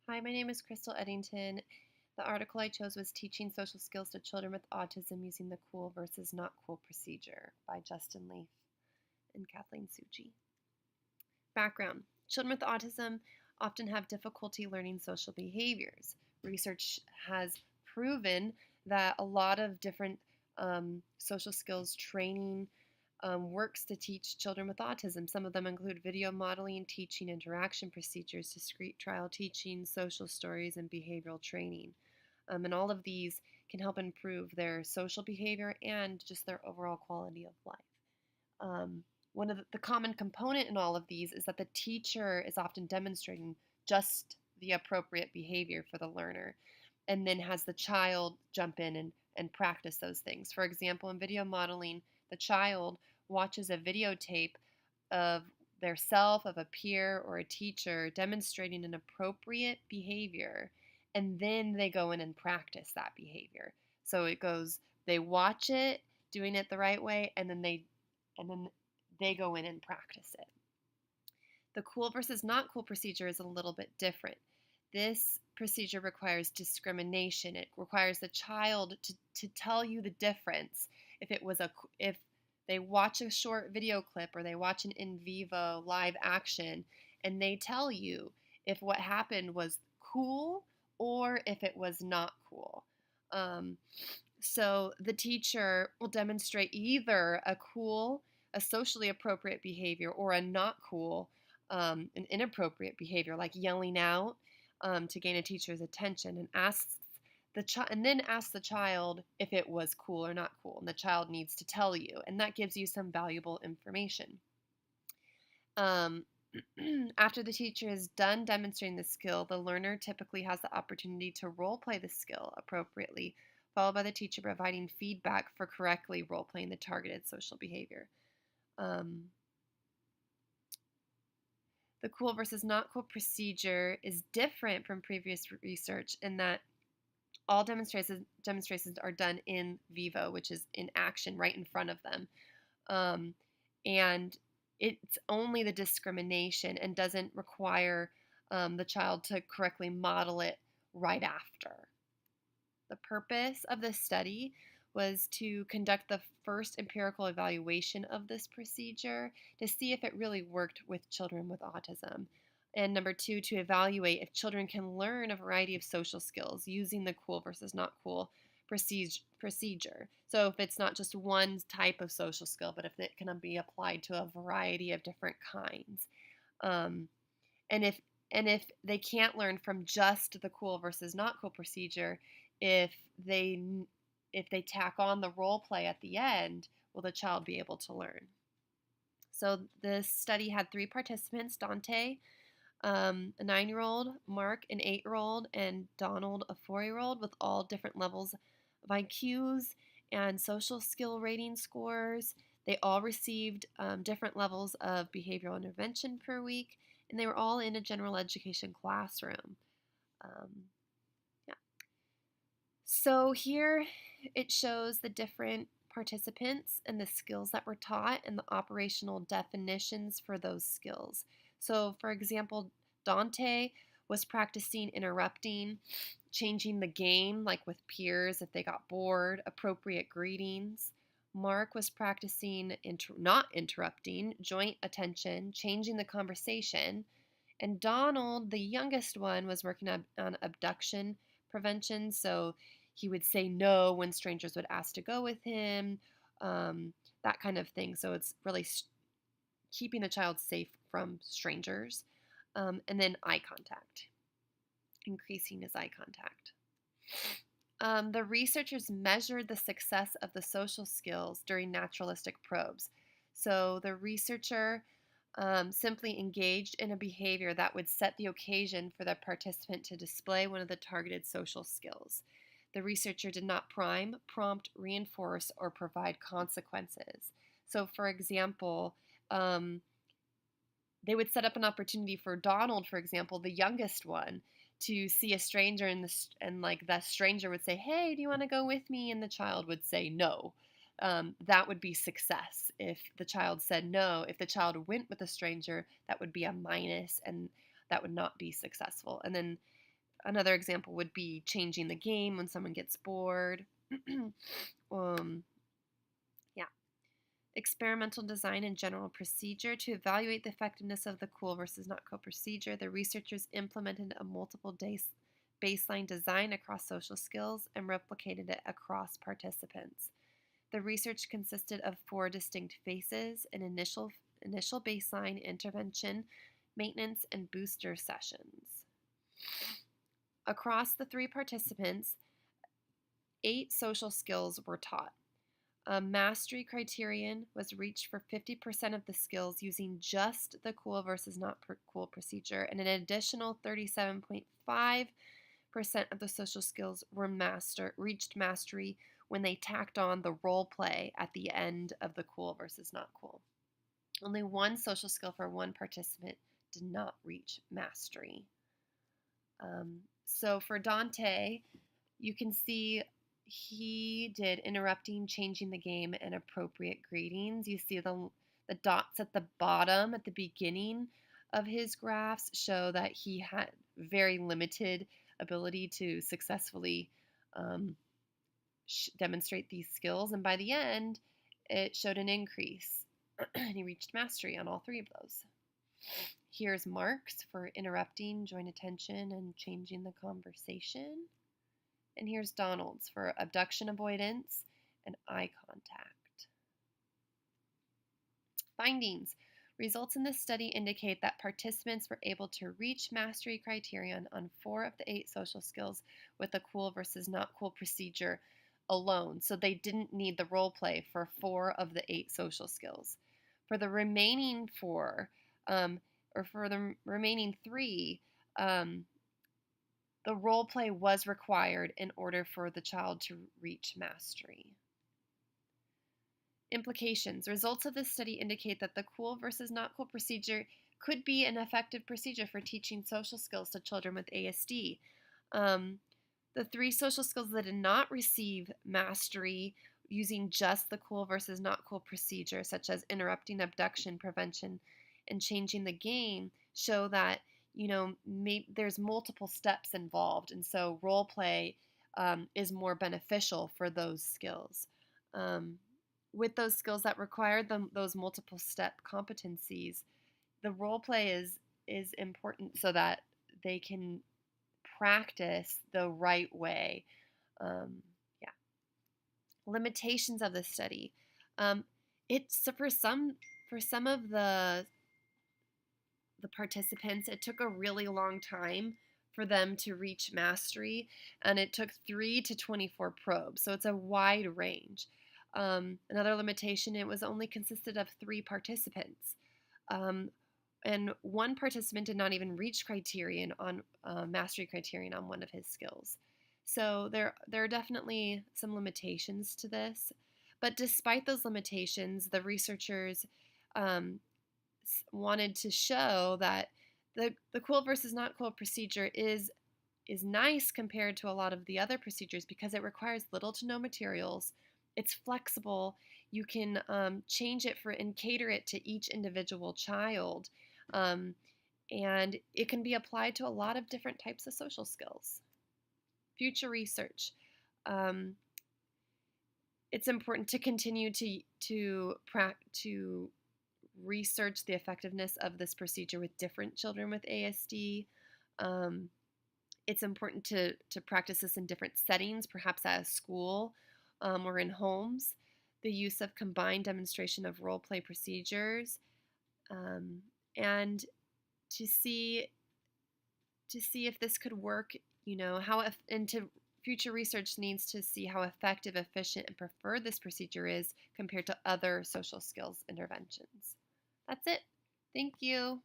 Hi, my name is Crystal Eddington. The article I chose was Teaching Social Skills to Children with Autism Using the Cool versus Not Cool Procedure by Justin Leaf and Kathleen Suchi. Background. Children with autism often have difficulty learning social behaviors. Research has proven that a lot of different social skills training works to teach children with autism. Some of them include video modeling, teaching interaction procedures, discrete trial teaching, social stories, and behavioral training. And all of these can help improve their social behavior and just their overall quality of life. One of the common component in all of these is that the teacher is often demonstrating just the appropriate behavior for the learner and then has the child jump in and practice those things. For example, in video modeling, the child watches a videotape of their self, of a peer or a teacher demonstrating an appropriate behavior, and then they go in and practice that behavior. So it goes, they watch it doing it the right way, and then they go in and practice it. The cool versus not cool procedure is a little bit different. This procedure requires discrimination. It requires the child to tell you the difference. If they watch a short video clip or they watch an in vivo live action and they tell you if what happened was cool or if it was not cool. So the teacher will demonstrate either a socially appropriate behavior, or a not cool, an inappropriate behavior, like yelling out to gain a teacher's attention, and then asks the child if it was cool or not cool, and the child needs to tell you, and that gives you some valuable information. After the teacher is done demonstrating the skill, the learner typically has the opportunity to role play the skill appropriately, followed by the teacher providing feedback for correctly role playing the targeted social behavior. The cool versus not cool procedure is different from previous research in that all demonstrations are done in vivo, which is in action right in front of them. And it's only the discrimination and doesn't require the child to correctly model it right after. The purpose of this study was to conduct the first empirical evaluation of this procedure to see if it really worked with children with autism. And number two, to evaluate if children can learn a variety of social skills using the cool versus not cool procedure. So if it's not just one type of social skill, but if it can be applied to a variety of different kinds. And if they can't learn from just the cool versus not cool procedure, if they tack on the role play at the end, will the child be able to learn? So this study had 3 participants: Dante, a 9-year-old, Marc, an 8-year-old, and Donald, a 4-year-old, with all different levels of IQs and social skill rating scores. They all received different levels of behavioral intervention per week, and they were all in a general education classroom. So here it shows the different participants and the skills that were taught and the operational definitions for those skills. So for example, Dante was practicing interrupting, changing the game, like with peers if they got bored, appropriate greetings. Marc was practicing not interrupting, joint attention, changing the conversation. And Donald, the youngest one, was working on abduction prevention. So he would say no when strangers would ask to go with him, that kind of thing. So it's really keeping the child safe from strangers. And then eye contact, increasing his eye contact. The researchers measured the success of the social skills during naturalistic probes. So the researcher simply engaged in a behavior that would set the occasion for the participant to display one of the targeted social skills. The researcher did not prime, prompt, reinforce, or provide consequences. So, for example, they would set up an opportunity for Donald, for example, the youngest one, to see a stranger and like the stranger would say, "Hey, do you want to go with me?" And the child would say no. That would be success. If the child said no, if the child went with a stranger, that would be a minus, and that would not be successful. And then Another example would be changing the game when someone gets bored. Yeah. Experimental design and general procedure. To evaluate the effectiveness of the cool versus not cool procedure, the researchers implemented a multiple baseline design across social skills and replicated it across participants. The research consisted of 4 distinct phases: an initial baseline, intervention, maintenance, and booster sessions. Across the 3 participants, 8 social skills were taught. A mastery criterion was reached for 50% of the skills using just the cool versus not cool procedure, and an additional 37.5% of the social skills were reached mastery when they tacked on the role play at the end of the cool versus not cool. Only 1 social skill for 1 participant did not reach mastery. So for Dante, you can see he did interrupting, changing the game, and appropriate greetings. You see the dots at the bottom at the beginning of his graphs show that he had very limited ability to successfully demonstrate these skills, and by the end it showed an increase and he reached mastery on all 3 of those. Here's Marc's for interrupting, joint attention, and changing the conversation. And here's Donald's for abduction avoidance and eye contact. Findings. Results in this study indicate that participants were able to reach mastery criterion on 4 of the 8 social skills with a cool versus not cool procedure alone. So they didn't need the role play for 4 of the 8 social skills. For the remaining 4, or for the remaining 3, the role play was required in order for the child to reach mastery. Implications. Results of this study indicate that the cool versus not cool procedure could be an effective procedure for teaching social skills to children with ASD. The 3 social skills that did not receive mastery using just the cool versus not cool procedure, such as interrupting, abduction, prevention, and changing the game, show that there's multiple steps involved, and so role play is more beneficial for those skills. With those skills that require those multiple step competencies, the role play is important so that they can practice the right way. Limitations of the study. It's for some of the participants, it took a really long time for them to reach mastery, and it took 3 to 24 probes, so it's a wide range. Another limitation, it was only consisted of 3 participants, and 1 participant did not even reach criterion on mastery criterion on one of his skills. So there are definitely some limitations to this, but despite those limitations, the researchers wanted to show that the cool versus not cool procedure is nice compared to a lot of the other procedures because it requires little to no materials. It's flexible. You can change it and cater it to each individual child, and it can be applied to a lot of different types of social skills. Future research. It's important to continue to research the effectiveness of this procedure with different children with ASD. It's important to practice this in different settings, perhaps at a school or in homes. The use of combined demonstration of role play procedures, and to see if this could work. Future research needs to see how effective, efficient, and preferred this procedure is compared to other social skills interventions. That's it. Thank you.